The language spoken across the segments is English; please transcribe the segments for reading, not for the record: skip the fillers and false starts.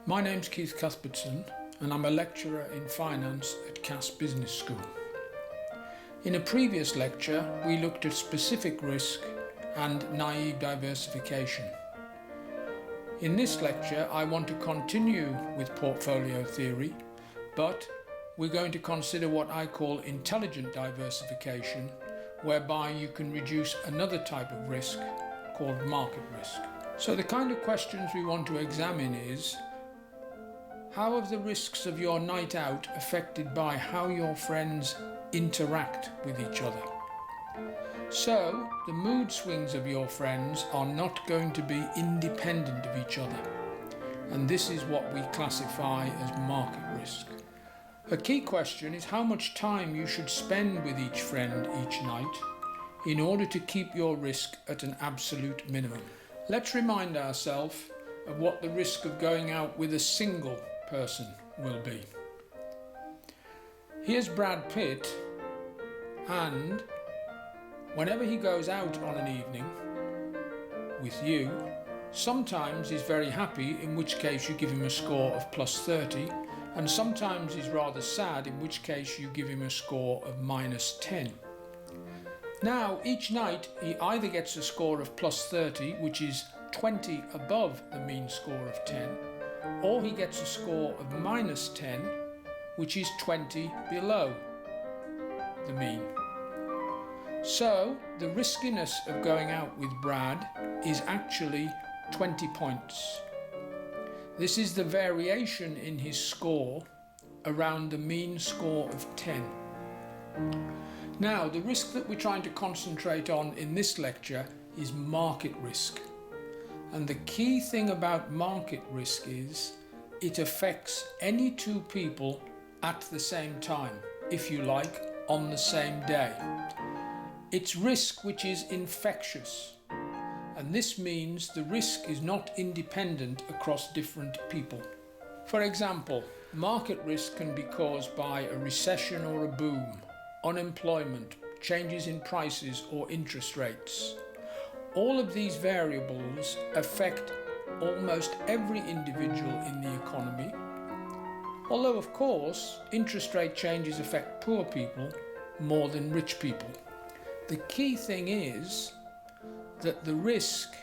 My name's Keith Cuthbertson and I'm a lecturer in finance at Cass Business School. In a previous lecture we looked at specific risk and naive diversification. In this lecture I want to continue with portfolio theory, but we're going to consider what I call intelligent diversification, whereby you can reduce another type of risk called market risk. So the kind of questions we want to examine is: how have the risks of your night out affected by how your friends interact with each other? So, the mood swings of your friends are not going to be independent of each other, and this is what we classify as market risk. A key question is how much time you should spend with each friend each night in order to keep your risk at an absolute minimum. Let's remind ourselves of what the risk of going out with a single person will be. Here's Brad Pitt, and whenever he goes out on an evening with you, sometimes he's very happy, in which case you give him a score of +30, and sometimes he's rather sad, in which case you give him a score of -10. Now, each night he either gets a score of +30, which is 20 above the mean score of 10, or he gets a score of -10, which is 20 below the mean. So the riskiness of going out with Brad is actually 20 points. This is the variation in his score around the mean score of 10. Now, the risk that we're trying to concentrate on in this lecture is market risk. And the key thing about market risk is it affects any two people at the same time, if you like, on the same day. It's risk which is infectious, and this means the risk is not independent across different people. For example, market risk can be caused by a recession or a boom, unemployment, changes in prices or interest rates. All of these variables affect almost every individual in the economy, although of course interest rate changes affect poor people more than rich people. The key thing is that the risk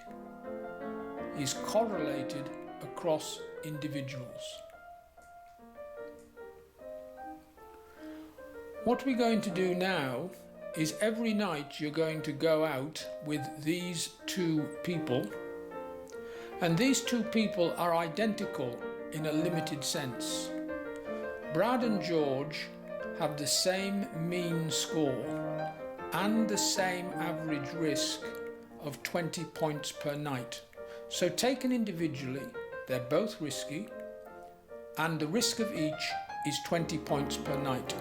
is correlated across individuals. What we're going to do now is every night you're going to go out with these two people, and these two people are identical in a limited sense. Brad and George have the same mean score and the same average risk of 20 points per night. So taken individually, they're both risky, and the risk of each is 20 points per night.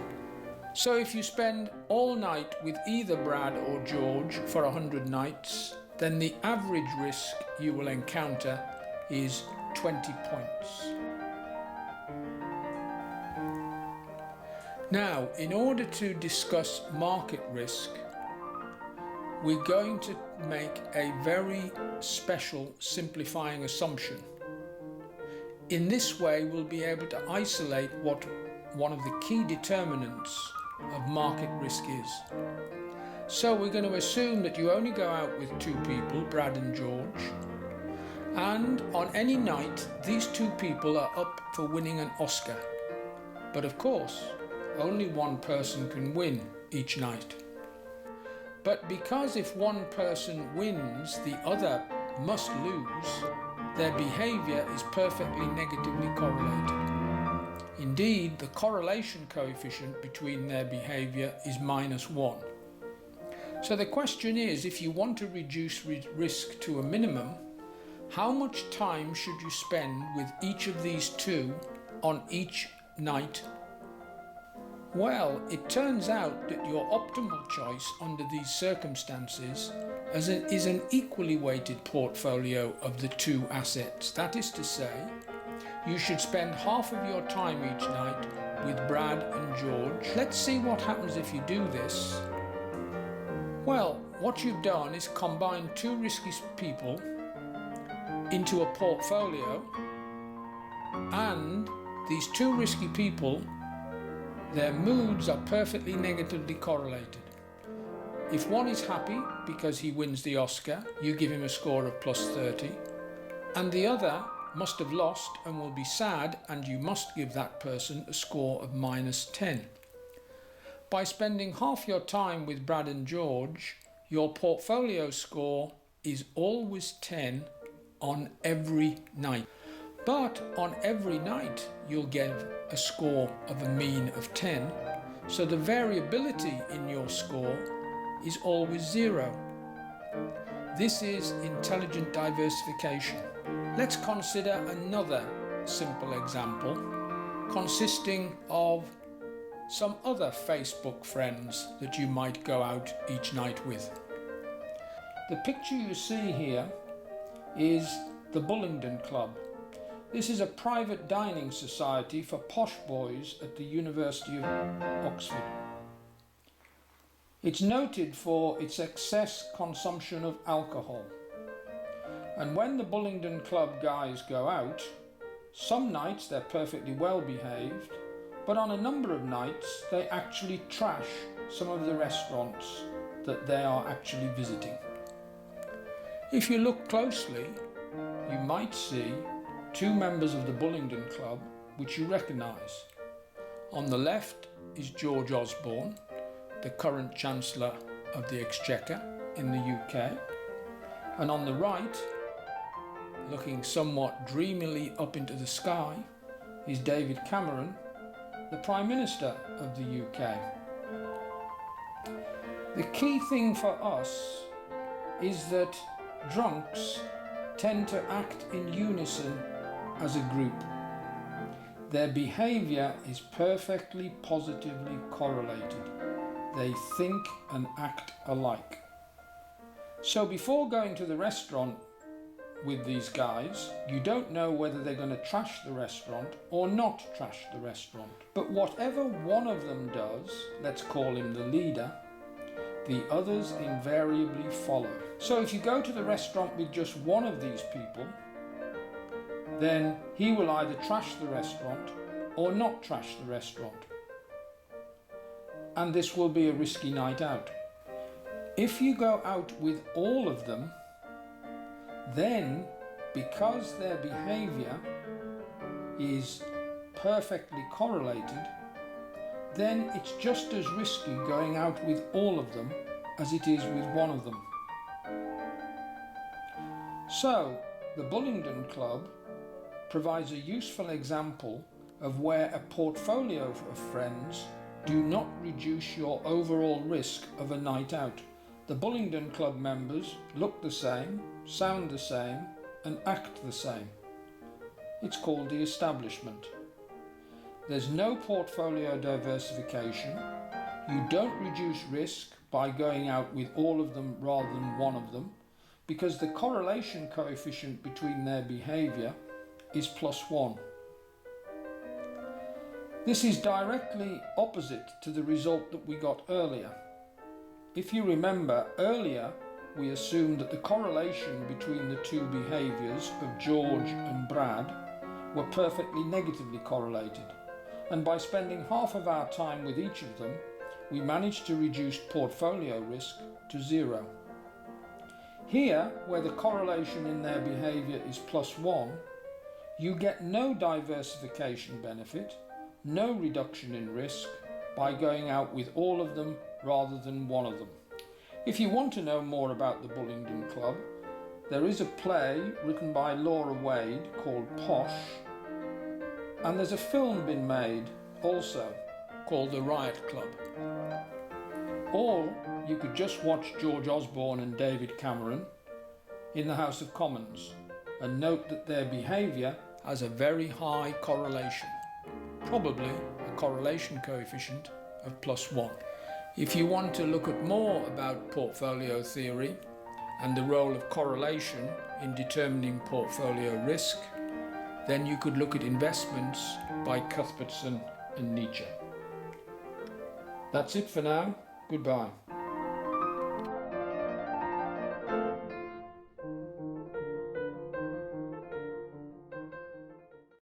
So if you spend all night with either Brad or George for 100 nights, then the average risk you will encounter is 20 points. Now, in order to discuss market risk, we're going to make a very special simplifying assumption. In this way, we'll be able to isolate what one of the key determinants of market risk is. So we're going to assume that you only go out with two people, Brad and George, and on any night these two people are up for winning an Oscar. But of course, only one person can win each night. But because if one person wins, the other must lose, their behaviour is perfectly negatively correlated. Indeed, the correlation coefficient between their behaviour is -1. So the question is, if you want to reduce risk to a minimum, how much time should you spend with each of these two on each night? Well, it turns out that your optimal choice under these circumstances is an equally weighted portfolio of the two assets. That is to say, you should spend half of your time each night with Brad and George. Let's see what happens if you do this. Well, what you've done is combine two risky people into a portfolio And these two risky people, their moods are perfectly negatively correlated. If one is happy because he wins the Oscar, you give him a score of +30, and the other must have lost and will be sad, and you must give that person a score of -10. By spending half your time with Brad and George, your portfolio score is always 10 on every night. But on every night you'll get a score of a mean of 10, so the variability in your score is always 0. This is intelligent diversification. Let's consider another simple example consisting of some other Facebook friends that you might go out each night with. The picture you see here is the Bullingdon Club. This is a private dining society for posh boys at the University of Oxford. It's noted for its excess consumption of alcohol. And when the Bullingdon Club guys go out, some nights they're perfectly well behaved, but on a number of nights they actually trash some of the restaurants that they are actually visiting. If you look closely, you might see two members of the Bullingdon Club which you recognise. On the left is George Osborne, the current Chancellor of the Exchequer in the UK, and on the right, looking somewhat dreamily up into the sky, is David Cameron, the Prime Minister of the UK. The key thing for us is that drunks tend to act in unison as a group. Their behaviour is perfectly positively correlated. They think and act alike. So before going to the restaurant with these guys, you don't know whether they're going to trash the restaurant or not trash the restaurant. But whatever one of them does, let's call him the leader, the others invariably follow. So if you go to the restaurant with just one of these people, then he will either trash the restaurant or not trash the restaurant. And this will be a risky night out. If you go out with all of them, then because their behaviour is perfectly correlated, then it's just as risky going out with all of them as it is with one of them. So, the Bullingdon Club provides a useful example of where a portfolio of friends do not reduce your overall risk of a night out. The Bullingdon Club members look the same, sound the same, and act the same. It's called the establishment. There's no portfolio diversification. You don't reduce risk by going out with all of them rather than one of them, because the correlation coefficient between their behaviour is +1. This is directly opposite to the result that we got earlier. If you remember, earlier we assumed that the correlation between the two behaviours of George and Brad were perfectly negatively correlated, and by spending half of our time with each of them, we managed to reduce portfolio risk to 0. Here, where the correlation in their behaviour is +1, you get no diversification benefit, no reduction in risk by going out with all of them rather than one of them. If you want to know more about the Bullingdon Club, there is a play written by Laura Wade called Posh, and there's a film been made also called The Riot Club. Or you could just watch George Osborne and David Cameron in the House of Commons and note that their behaviour has a very high correlation, probably a correlation coefficient of +1. If you want to look at more about portfolio theory and the role of correlation in determining portfolio risk, then you could look at Investments by Cuthbertson and Nietzsche. That's it for now. Goodbye.